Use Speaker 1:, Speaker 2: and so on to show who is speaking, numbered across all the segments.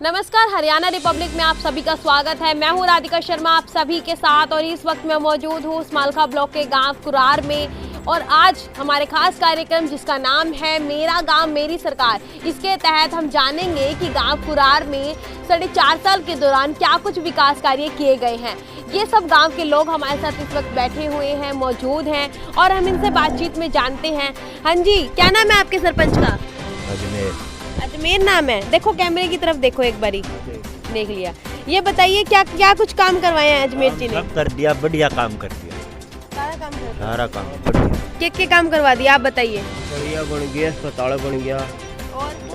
Speaker 1: नमस्कार, हरियाणा रिपब्लिक में आप सभी का स्वागत है। मैं हूं राधिका शर्मा आप सभी के साथ और इस वक्त मैं मौजूद हूं स्मालखा ब्लॉक के गांव कुरार में और आज हमारे खास कार्यक्रम जिसका नाम है मेरा गांव मेरी सरकार, इसके तहत हम जानेंगे कि गांव कुरार में 4.5 साल के दौरान क्या कुछ विकास कार्य किए गए हैं। ये सब गांव के लोग हमारे साथ इस वक्त बैठे हुए हैं, मौजूद हैं और हम इनसे बातचीत में जानते हैं। हाँ जी, क्या नाम है आपके सरपंच का? अजमेर नाम है। देखो कैमरे की तरफ देखो, एक बारी देख लिया। ये बताइए क्या क्या कुछ काम करवाए हैं अजमेर जी ने?
Speaker 2: सब कर दिया, बढ़िया काम कर दिया,
Speaker 1: सारा काम कर दिया।
Speaker 2: सारा काम बढ़िया।
Speaker 1: क्या काम करवा दिया आप बताइए?
Speaker 3: बढ़िया बन गया, अस्पताल बन गया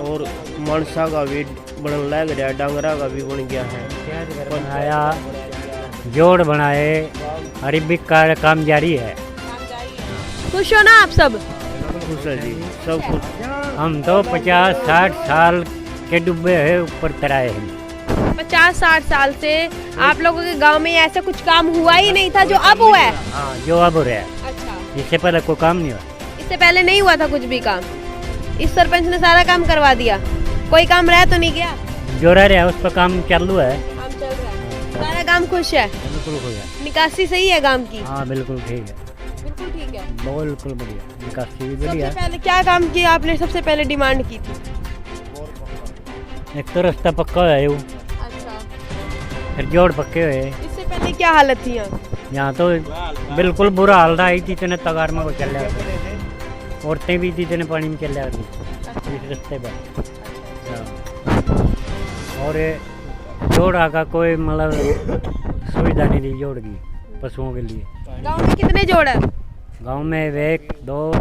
Speaker 3: और मनसा का भी बनने लग गया, डांगरा का भी बन गया है।
Speaker 4: बनाया, जोड़ बनाए, अरबिक का काम जारी है।
Speaker 1: खुश हो ना आप सब?
Speaker 3: खुश है जी, सब कुछ।
Speaker 4: हम तो 50-60 साल के डूबे हैं, ऊपर तराए हैं।
Speaker 1: 50-60 साल से आप लोगों के गांव में ऐसा कुछ काम हुआ ही नहीं था जो अब हुआ है?
Speaker 4: हाँ, जो अब हो रहा है।
Speaker 1: अच्छा,
Speaker 4: इससे पहले कोई काम नहीं हुआ।
Speaker 1: इससे पहले नहीं हुआ था कुछ भी काम? इस सरपंच ने सारा काम करवा दिया, कोई काम रह तो नहीं गया?
Speaker 4: जो रह रहा है उस पर काम चालू है।
Speaker 1: काम चल रहा है, सारा काम खुश है?
Speaker 4: बिल्कुल हो गया।
Speaker 1: निकासी सही है गांव की?
Speaker 4: हाँ बिल्कुल ठीक है,
Speaker 1: बिल्कुल ठीक है,
Speaker 4: बिल्कुल बढ़िया, निकासी भी बढ़िया।
Speaker 1: सबसे पहले क्या काम किया आपने? सबसे पहले डिमांड की थी?
Speaker 4: एक तो रास्ता पक्का है, वो
Speaker 1: अच्छा,
Speaker 4: फिर जोड़ पक्के हुए।
Speaker 1: इससे पहले क्या हालत थी यहाँ?
Speaker 4: यहाँ तो बिल्कुल बुरा हाल था। आई थी इतने तगार में वो चल रहा था, औरतें भी थी इतने पानी में चल रहा थी इस रास्ते पर। और जोड़ आका कोई मतलब सुविधा नहीं दी जोड़ की पशुओं के लिए।
Speaker 1: गांव में कितने जोड़ है?
Speaker 4: गांव में 1, 2,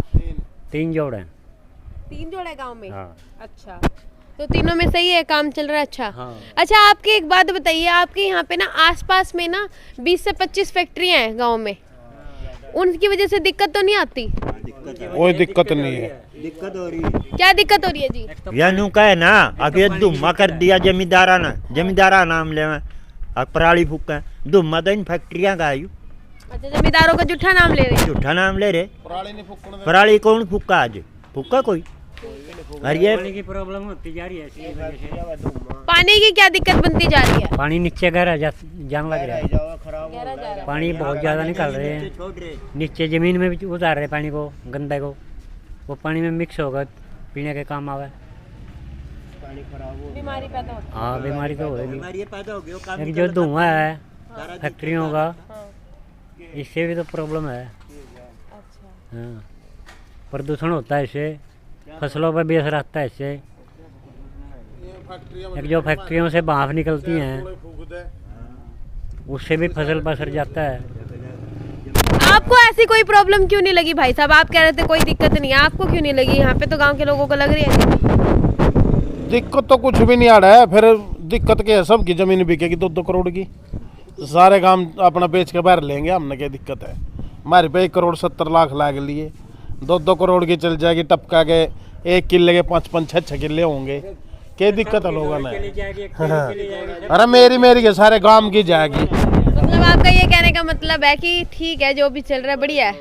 Speaker 4: 3 जोड़ हैं।
Speaker 1: 3 जोड़ है गांव में?
Speaker 4: हाँ।
Speaker 1: अच्छा, तो तीनों में सही है, काम चल रहा है? अच्छा।
Speaker 4: हाँ।
Speaker 1: अच्छा, आपकी एक बात बताइए, आपके यहाँ पे ना आसपास में ना 20 से 25 फैक्ट्रियाँ हैं गांव में, उनकी वजह से दिक्कत तो नहीं आती?
Speaker 5: कोई दिक्कत नहीं है।
Speaker 2: दिक्कत हो रही है।
Speaker 1: क्या दिक्कत हो रही है जी?
Speaker 2: यह नु कहे ना, अब ये धुम्मा कर दिया जमींदारा नाम ले और पराली फूका धुम्मा तो इन फैक्ट्रियां का आयु।
Speaker 1: अच्छा, जमींदारों का झूठा नाम ले रहे हैं?
Speaker 2: झूठा नाम ले रहे। पराली कौन फूका? आज फूका कोई? अरे ये
Speaker 4: पानी की प्रॉब्लम होती जा रही है, इसी वजह से।
Speaker 1: पानी की क्या दिक्कत बनती जा रही है?
Speaker 4: पानी नीचे गहरा जान लग रहा है। पानी बहुत ज़्यादा निकल रहे हैं, नीचे ज़मीन में भी उतार रहे पानी को, गंदे को, वो पानी में मिक्स होगा, पीने के काम आवे।
Speaker 1: बीमारी पैदा होती है।
Speaker 4: हाँ, बीमारी तो होगी।
Speaker 2: बीमारी पैदा हो गई।
Speaker 4: एक जो धुआं है फैक्ट्रियों का, इससे भी तो प्रॉब्लम है।
Speaker 1: अच्छा,
Speaker 4: हाँ, प्रदूषण होता है इससे, फसलों पर भी असर आता है इससे। एक जो फैक्ट्रियों से भाप निकलती हैं उससे भी फसल पर असर जाता है।
Speaker 1: आपको ऐसी कोई प्रॉब्लम क्यों नहीं लगी भाई साहब? आप कह रहे थे कोई दिक्कत नहीं है, आपको क्यों नहीं लगी? यहाँ पे तो गांव के लोगों को लग रही है।
Speaker 5: दिक्कत तो कुछ भी नहीं आ रहा है। फिर दिक्कत क्या है, सबकी जमीन बिकेगी 2-2 करोड़ की, सारे काम अपना बेच के बाहर लेंगे। हमने क्या दिक्कत है? हमारे पे 1,70,00,000 लाग लिए, 2-2 करोड़ की चल जाएगी, टपका के 1 किले के 5-5, 6-6 किले होंगे। क्या दिक्कत है लोगों ने? अरे मेरी के सारे गांव की जाएगी।
Speaker 1: मतलब आपका ये कहने का मतलब है कि ठीक है, जो भी चल रहा है बढ़िया है?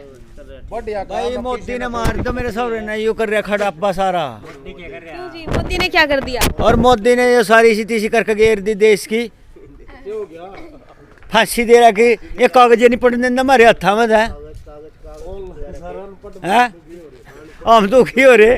Speaker 3: भाई मोदी ने मार दो मेरे सौरे ने, यू कर रखा डब्बा सारा।
Speaker 1: क्यों जी, मोदी ने क्या कर दिया?
Speaker 3: और मोदी ने ये सारी इसी करके घेर दी देश की, फांसी दे रहा कि ये कागज नहीं पड़ने देना हमारे हथा में है। हम दुखी हो रहे।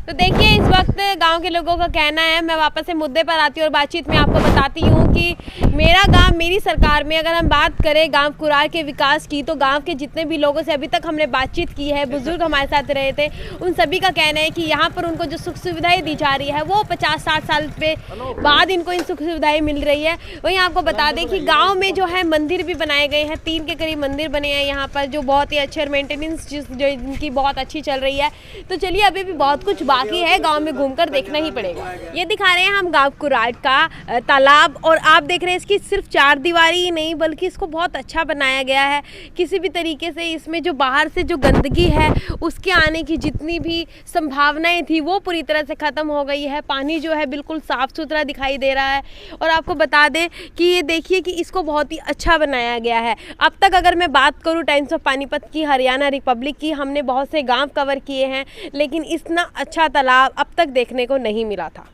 Speaker 1: तो देखिए, इस वक्त गांव के लोगों का कहना है, मैं वापस से मुद्दे पर आती हूँ और बातचीत में आपको बताती हूँ कि मेरा गांव मेरी सरकार में अगर हम बात करें गांव कुरार के विकास की, तो गांव के जितने भी लोगों से अभी तक हमने बातचीत की है, बुजुर्ग हमारे साथ रहे थे, उन सभी का कहना है कि यहाँ पर उनको जो सुख सुविधाएं दी जा रही है वो 50-60 साल पे बाद इनको इन सुख सुविधाएं मिल रही है। वहीं आपको बता दें कि गाँव में जो है मंदिर भी बनाए गए हैं, 3 के करीब मंदिर बने हैं यहाँ पर, जो बहुत ही अच्छे और मेंटेनेंस जो इनकी बहुत अच्छी चल रही है। तो चलिए, अभी भी बहुत कुछ बाकी है, गांव में घूमकर देखना ही पड़ेगा। ये दिखा रहे हैं हम गांव कुरार का तालाब, और आप देख रहे हैं इसकी सिर्फ 4 दीवारी ही नहीं बल्कि इसको बहुत अच्छा बनाया गया है। किसी भी तरीके से इसमें जो बाहर से जो गंदगी है उसके आने की जितनी भी संभावनाएं थी वो पूरी तरह से ख़त्म हो गई है। पानी जो है बिल्कुल साफ़ सुथरा दिखाई दे रहा है। और आपको बता दें कि ये देखिए कि इसको बहुत ही अच्छा बनाया गया है। अब तक अगर मैं बात करूँ टाइम्स ऑफ पानीपत की, हरियाणा रिपब्लिक की, हमने बहुत से गाँव कवर किए हैं, लेकिन इतना अच्छा तालाब अब तक देखने को नहीं मिला था।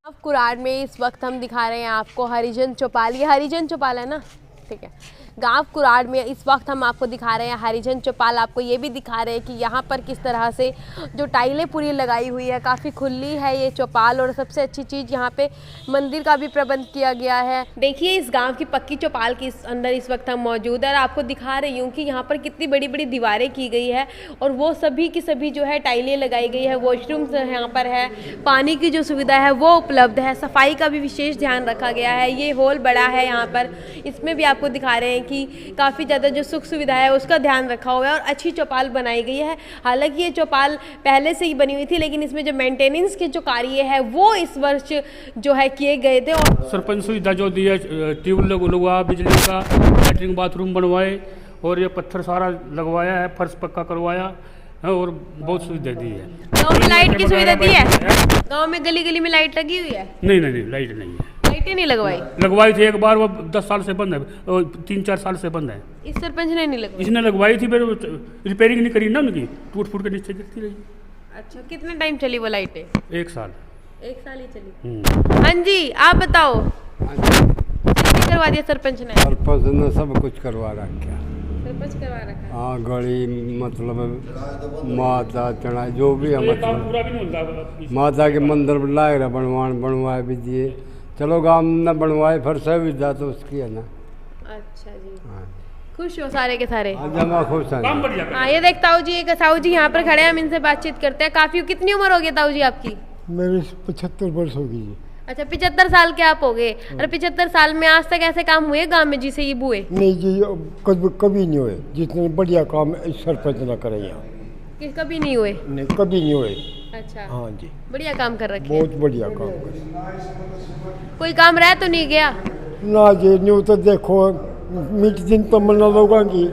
Speaker 1: अब कुराड़ में इस वक्त हम दिखा रहे हैं आपको हरिजन चौपाल। ये हरिजन चौपाल है ना, ठीक है। गांव कुराड़ में इस वक्त हम आपको दिखा रहे हैं हरिजन चौपाल। आपको ये भी दिखा रहे हैं कि यहाँ पर किस तरह से जो टाइलें पूरी लगाई हुई है, काफ़ी खुली है ये चौपाल। और सबसे अच्छी चीज़ यहाँ पे मंदिर का भी प्रबंध किया गया है। देखिए इस गांव की पक्की चौपाल के अंदर इस वक्त हम मौजूद है और आपको दिखा रही हूँ कि यहाँ पर कितनी बड़ी बड़ी दीवारें की गई है और वो सभी की सभी जो है टाइलें लगाई गई है। वॉशरूम्स यहाँ पर है, पानी की जो सुविधा है वो उपलब्ध है, सफाई का भी विशेष ध्यान रखा गया है। ये हॉल बड़ा है यहाँ पर, इसमें भी आपको दिखा रहे हैं कि काफ़ी ज़्यादा जो सुख सुविधा है उसका ध्यान रखा हुआ है और अच्छी चौपाल बनाई गई है। हालांकि ये चौपाल पहले से ही बनी हुई थी, लेकिन इसमें जो मेंटेनेंस के जो कार्य है वो इस वर्ष जो है किए गए थे। और
Speaker 6: सरपंच सुविधा जो दी है, ट्यूबवेल लगवा, बिजली का, लैट्रिन बाथरूम बनवाए और ये पत्थर सारा लगवाया है, फर्श पक्का करवाया है और बहुत सुविधा दी है।
Speaker 1: गाँव में लाइट की सुविधा दी है? गाँव में गली गली में लाइट लगी हुई है?
Speaker 6: नहीं लाइट नहीं है।
Speaker 1: लाइटें नहीं
Speaker 6: लगवाई थी एक बार, वो 10 साल से बंद है, 3-4 साल से बंद है।
Speaker 1: इस सरपंच ने नहीं लगवाई?
Speaker 6: इसने लगवाई थी, फिर रिपेयरिंग नहीं करी ना उनकी, टूट फूट के नीचे गिरती रही।
Speaker 1: अच्छा, कितने टाइम चली वो लाइटें?
Speaker 6: 1 साल।
Speaker 1: 1 साल ही चली। हाँ जी, आप बताओ, क्या करवा दिया सरपंच ने?
Speaker 7: सरपंच ने सब कुछ करवा रखा।
Speaker 1: सरपंच करवा रखा है।
Speaker 7: हाँ, गली मतलब माता चढ़ा जो भी है, मतलब
Speaker 6: पूरा भी नहीं होता।
Speaker 7: माता के मंदिर लाए रहा, बनवाए भी दिए। चलो गाँव न बनवाए, फिर सुविधा तो उसकी है ना।
Speaker 1: अच्छा जी,
Speaker 7: हाँ,
Speaker 1: खुश हो सारे के सारे?
Speaker 7: जमा खुश है।
Speaker 6: काम बढ़िया।
Speaker 1: हाँ, ये देख ताऊ जी, एक ताऊ जी यहाँ पर खड़े हैं, हम इनसे बातचीत करते हैं। काफी, कितनी उम्र हो गई ताऊ जी आपकी?
Speaker 8: मेरी 75 वर्ष होगी जी।
Speaker 1: अच्छा, 75 साल के आप हो गए। और 75 साल में आज तक ऐसे काम हुए गांव में जिसे ये बुए?
Speaker 8: नहीं जी, कभी नहीं हुए। जितने बढ़िया काम इस सरपंच ना करे यहाँ।
Speaker 1: कभी नहीं हुए?
Speaker 8: नहीं, कभी नहीं हुए।
Speaker 1: अच्छा,
Speaker 8: हाँ जी,
Speaker 1: बढ़िया काम कर रखे।
Speaker 8: बहुत बढ़िया काम करे।
Speaker 1: कोई काम रह तो नहीं गया?
Speaker 8: ना जी, न्यू तो देखो मीट दिन तो मना लोगों की,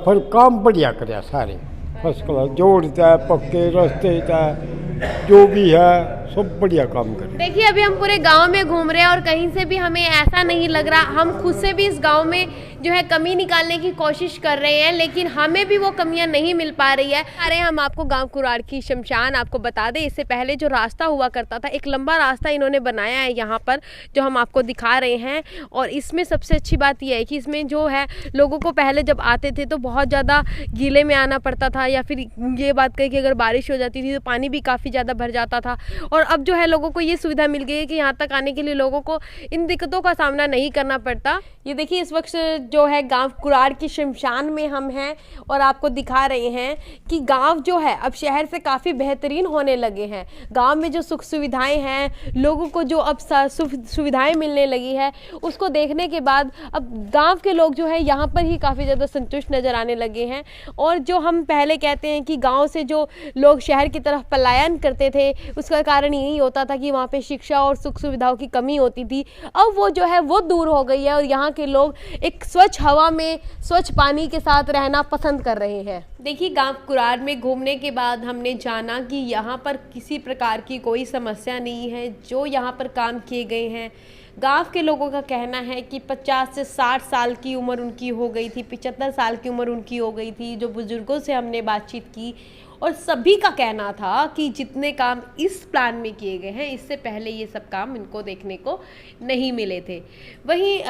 Speaker 8: पर काम बढ़िया करे सारे, फर्स्ट क्लास। जोड़ता है, पक्के रास्ते है, जो भी है सब बढ़िया काम करे।
Speaker 1: देखिए अभी हम पूरे गांव में घूम रहे हैं और कहीं से भी हमें ऐसा नहीं लग रहा, हम खुद से भी इस गांव में जो है कमी निकालने की कोशिश कर रहे हैं, लेकिन हमें भी वो कमियां नहीं मिल पा रही है। अरे हम आपको गांव कुराड़ की शमशान आपको बता दें, इससे पहले जो रास्ता हुआ करता था, एक लंबा रास्ता इन्होंने बनाया है यहाँ पर, जो हम आपको दिखा रहे हैं। और इसमें सबसे अच्छी बात यह है कि इसमें जो है लोगों को पहले जब आते थे तो बहुत ज़्यादा गीले में आना पड़ता था, या फिर ये बात कही कि अगर बारिश हो जाती थी तो पानी भी काफ़ी ज़्यादा भर जाता था। और अब जो है लोगों को ये सुविधा मिल गई है कि यहाँ तक आने के लिए लोगों को इन दिक्कतों का सामना नहीं करना पड़ता। ये देखिए इस वक्त जो है गांव कुराड़ की शमशान में हम हैं और आपको दिखा रहे हैं कि गांव जो है अब शहर से काफ़ी बेहतरीन होने लगे हैं। गांव में जो सुख सुविधाएं हैं, लोगों को जो अब सुविधाएं मिलने लगी है, उसको देखने के बाद अब गांव के लोग जो है यहाँ पर ही काफ़ी ज़्यादा संतुष्ट नज़र आने लगे हैं। और जो हम पहले कहते हैं कि गाँव से जो लोग शहर की तरफ पलायन करते थे, उसका कारण यही होता था कि वहाँ पे शिक्षा और सुख सुविधाओं की कमी होती थी। अब वो जो है वो दूर हो गई है और यहाँ के लोग एक स्वच्छ हवा में, स्वच्छ पानी के साथ रहना पसंद कर रहे हैं। देखिए गांव कुराड़ में घूमने के बाद हमने जाना कि यहाँ पर किसी प्रकार की कोई समस्या नहीं है। जो यहाँ पर काम किए गए हैं, गांव के लोगों का कहना है कि 50 से 60 साल की उम्र उनकी हो गई थी, 75 साल की उम्र उनकी हो गई थी। जो बुजुर्गों से हमने बातचीत की और सभी का कहना था कि जितने काम इस प्लान में किए गए हैं, इससे पहले ये सब काम इनको देखने को नहीं मिले थे। वहीं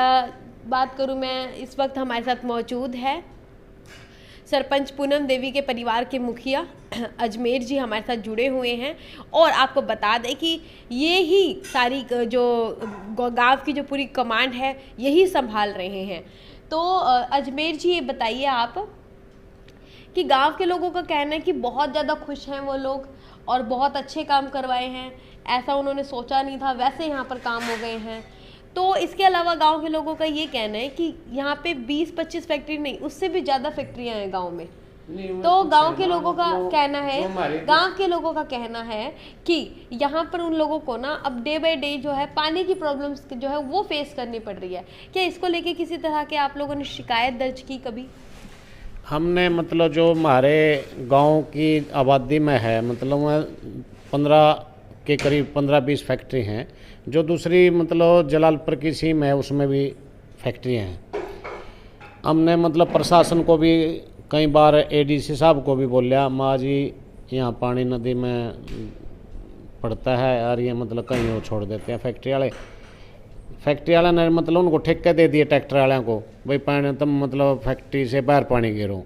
Speaker 1: बात करूं मैं, इस वक्त हमारे साथ मौजूद है सरपंच पूनम देवी के परिवार के मुखिया अजमेर जी हमारे साथ जुड़े हुए हैं। और आपको बता दें कि ये ही सारी जो गांव की जो पूरी कमांड है यही संभाल रहे हैं। तो अजमेर जी ये बताइए आप कि गांव के लोगों का कहना है कि बहुत ज़्यादा खुश हैं वो लोग और बहुत अच्छे काम करवाए हैं, ऐसा उन्होंने सोचा नहीं था, वैसे यहाँ पर काम हो गए हैं। तो इसके अलावा गांव के लोगों का ये कहना है कि यहाँ पे 20-25 फैक्ट्री नहीं, उससे भी ज़्यादा फैक्ट्रियाँ हैं गांव में। तो गांव के लोगों का कहना है, गांव के लोगों का कहना है कि यहाँ पर उन लोगों को ना अब डे बाय डे जो है पानी की प्रॉब्लम्स जो है वो फेस करनी पड़ रही है। क्या इसको लेके किसी तरह के आप लोगों ने शिकायत दर्ज की कभी?
Speaker 5: हमने मतलब जो हमारे गांव की आबादी में है, मतलब 15 के करीब 15-20 फैक्ट्री हैं। जो दूसरी मतलब जलालपुर की सीम है उसमें भी फैक्ट्रियाँ हैं। हमने मतलब प्रशासन को भी कई बार एडीसी साहब को भी बोलिया, माँ जी यहाँ पानी नदी में
Speaker 9: पड़ता है और ये मतलब कहीं और छोड़ देते हैं फैक्ट्री वाले ने मतलब उनको ठेके दे दिए ट्रैक्टर वालों को, भाई पानी तुम मतलब फैक्ट्री से बाहर पानी गिरो।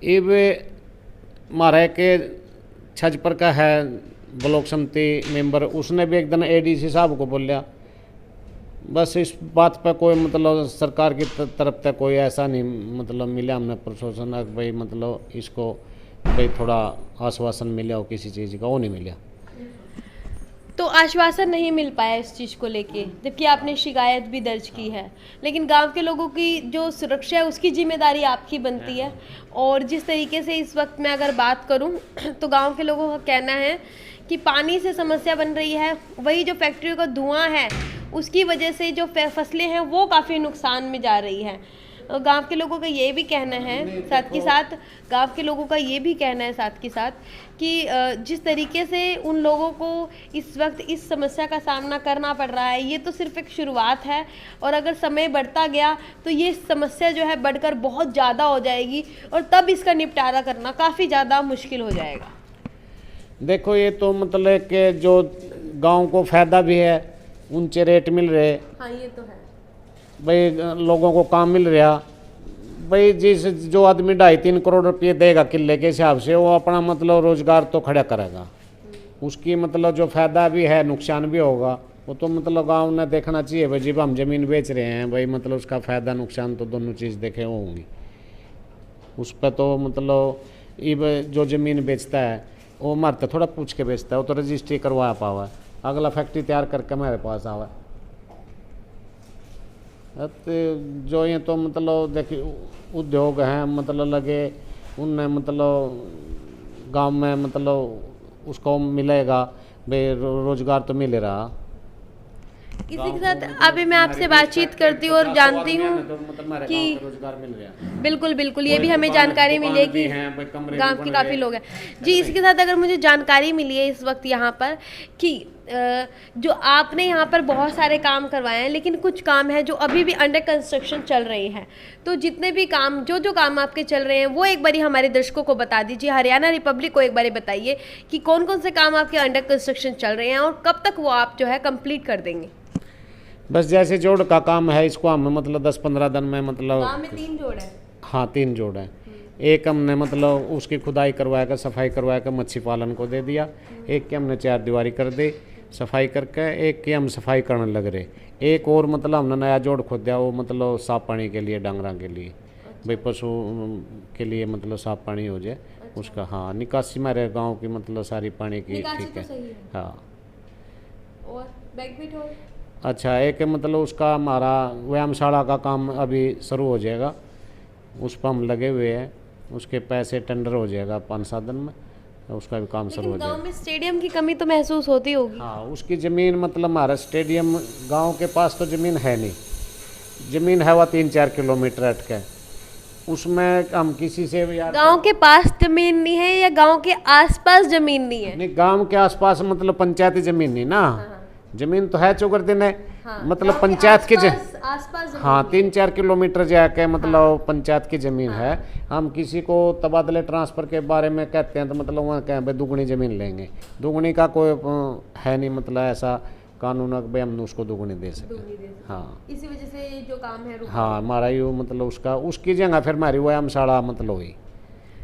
Speaker 9: ये हमारा के छजपर का है ब्लॉक समिति मेंबर, उसने भी एक दिन एडीसी साहब को बोलिया, बस इस बात पर कोई मतलब सरकार की तरफ से कोई ऐसा नहीं मतलब मिला हमने प्रशासन भाई मतलब इसको भाई थोड़ा आश्वासन मिला हो किसी चीज़ का, वो नहीं मिला।
Speaker 1: तो आश्वासन नहीं मिल पाया इस चीज़ को लेके, जबकि आपने शिकायत भी दर्ज की है, लेकिन गांव के लोगों की जो सुरक्षा है उसकी जिम्मेदारी आपकी बनती है। और जिस तरीके से इस वक्त मैं अगर बात करूं तो गांव के लोगों का कहना है कि पानी से समस्या बन रही है, वही जो फैक्ट्रियों का धुआं है उसकी वजह से जो फसलें हैं वो काफ़ी नुकसान में जा रही हैं। गांव के लोगों का ये भी कहना है साथ के साथ कि जिस तरीके से उन लोगों को इस वक्त इस समस्या का सामना करना पड़ रहा है, ये तो सिर्फ एक शुरुआत है और अगर समय बढ़ता गया तो ये समस्या जो है बढ़कर बहुत ज़्यादा हो जाएगी और तब इसका निपटारा करना काफ़ी ज़्यादा मुश्किल हो जाएगा।
Speaker 9: देखो ये तो मतलब कि जो गांव को फ़ायदा भी है, ऊंचे रेट मिल रहे,
Speaker 1: हाँ ये तो है
Speaker 9: भाई लोगों को काम मिल रहा, भाई जिस जो आदमी 2.5-3 करोड़ रुपये देगा किले के हिसाब से वो अपना मतलब रोजगार तो खड़ा करेगा, उसकी मतलब जो फ़ायदा भी है नुकसान भी होगा, वो तो मतलब गांव ने देखना चाहिए। भाई जब हम ज़मीन बेच रहे हैं भाई मतलब उसका फ़ायदा नुकसान तो दोनों चीज़ देखे होंगी, उस पर तो मतलब ये जो ज़मीन बेचता है वो हमारे थोड़ा पूछ के बेचता है, वो तो रजिस्ट्री करवा पावा है, अगला फैक्ट्री तैयार करके हमारे पास आवा। तो जो ये तो मतलब देखिए उद्योग हैं मतलब लगे उनने मतलब गांव में मतलब उसको मिलेगा भाई रोजगार तो मिल रहा।
Speaker 1: इसी के साथ अभी मैं आपसे बातचीत करती हूँ और जानती हूँ कि
Speaker 9: रोजगार मिल रहा।
Speaker 1: बिल्कुल बिल्कुल ये भी हमें जानकारी मिलेगी, गांव के काफ़ी लोग हैं जी। इसके साथ अगर मुझे जानकारी मिली है इस वक्त यहाँ पर कि जो आपने यहाँ पर बहुत सारे काम करवाए हैं, लेकिन कुछ काम है जो अभी भी अंडर कंस्ट्रक्शन चल रहे हैं, तो जितने भी काम जो काम आपके चल रहे हैं वो एक बारी हमारे दर्शकों को बता दीजिए, हरियाणा रिपब्लिक को एक बारी बताइए कि कौन कौन से काम आपके अंडर कंस्ट्रक्शन चल रहे हैं और कब तक वो आप जो है कंप्लीट कर देंगे।
Speaker 9: बस जैसे जोड़ का काम है इसको हम मतलब 10-15 दिन में मतलब
Speaker 1: गाँव में 3 जोड़ है।
Speaker 9: हाँ 3 जोड़ है। एक हमने मतलब उसकी खुदाई करवा कर सफाई करवा कर मच्छी पालन को दे दिया, एक की हमने 4 दीवारी कर दी सफाई करके, एक की हम सफाई करने लग रहे, एक और मतलब हमने नया जोड़ खोद दिया वो मतलब साफ पानी के लिए डांगरा के लिए, भाई पशु के लिए मतलब साफ पानी हो जाए उसका। हाँ निकासी हमारे गाँव की मतलब सारी पानी की ठीक है। हाँ
Speaker 1: और बैकबीट हो
Speaker 9: अच्छा एक मतलब उसका हमारा व्यायामशाला का काम अभी शुरू हो जाएगा, उस पर हम लगे हुए हैं, उसके पैसे टेंडर हो जाएगा 5-7 दिन में, उसका भी काम शुरू हो जाएगा।
Speaker 1: गांव में स्टेडियम की कमी तो महसूस होती होगी।
Speaker 9: हाँ उसकी ज़मीन मतलब हमारा स्टेडियम गांव के पास तो ज़मीन है नहीं, ज़मीन है वह 3-4 किलोमीटर हटके, उसमें हम किसी से भी यार
Speaker 1: गांव के पास ज़मीन नहीं है या गांव के आसपास ज़मीन नहीं है?
Speaker 9: नहीं गांव के आसपास मतलब पंचायती ज़मीन नहीं ना। हाँ। जमीन तो है चौकर दिन है। हाँ, मतलब पंचायत की
Speaker 1: आसपास
Speaker 9: हाँ 3-4 किलोमीटर जाके मतलब पंचायत की ज़मीन है। हम किसी को तबादले ट्रांसफ़र के बारे में कहते हैं तो मतलब वहाँ कहें भाई दुगनी ज़मीन लेंगे, दुगनी का कोई है नहीं मतलब ऐसा कानून भाई हम उसको दुगनी दे सकें। हाँ
Speaker 1: इसी वजह से जो काम है
Speaker 9: हाँ हमारा ये मतलब उसकी जगह फिर हमारी व्यायामशाला मतलब हुई।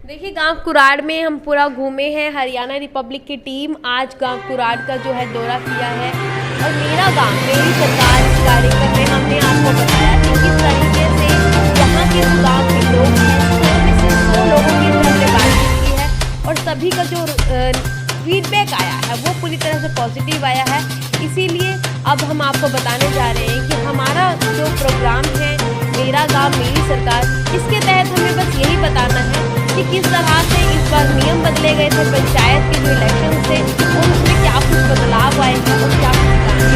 Speaker 1: देखिए गांव कुराड़ में हम पूरा घूमे हैं, हरियाणा रिपब्लिक की टीम आज गांव कुराड़ का जो है दौरा किया है और मेरा गांव मेरी सरकार इस कार्यक्रम में हमने आपको बताया कि किस तरीके से यहाँ के जो गाँव के लोग हैं वो लोगों की हमने बातचीत की है और सभी का जो फीडबैक आया है वो पूरी तरह से पॉजिटिव आया है। इसीलिए अब हम आपको बताने जा रहे हैं कि हमारा जो प्रोग्राम है मेरा गांव मेरी सरकार, इसके तहत हमें बस यही बताना है कि किस तरह से इस बार नियम बदले गए थे पंचायत के जो इलेक्शन थे और उसमें क्या कुछ बदलाव आए हैं और क्या कुछ